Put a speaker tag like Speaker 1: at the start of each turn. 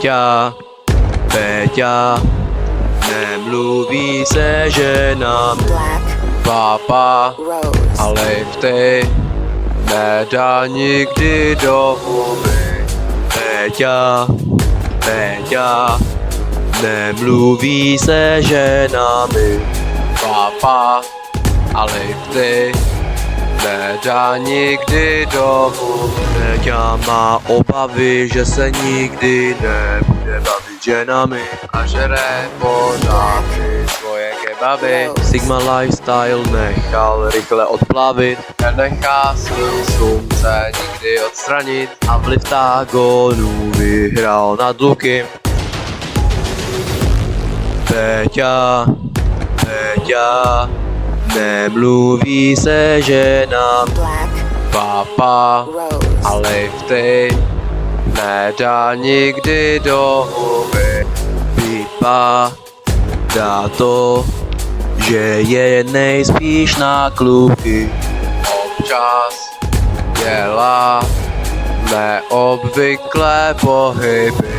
Speaker 1: Péťa, nemluví se ženami. Pápa, ale ty nedá nikdy do huby. Péťa, nemluví se ženami. Pápa, ale ty nedá nikdy do huby. Péťa má obavy, že se nikdy nebude bavit ženami a žere pořád svoje kebaby. Sigma lifestyle nechal rychle odplavit, nenechá slunce nikdy odstranit a vliv tágonů vyhrál nad Lukim. Péťa, nemluví se ženám. Pápa, ale ty nedá nikdy do huby. Pípa dá to, že je nejspíš na kluky. Občas dělá neobvyklé pohyby.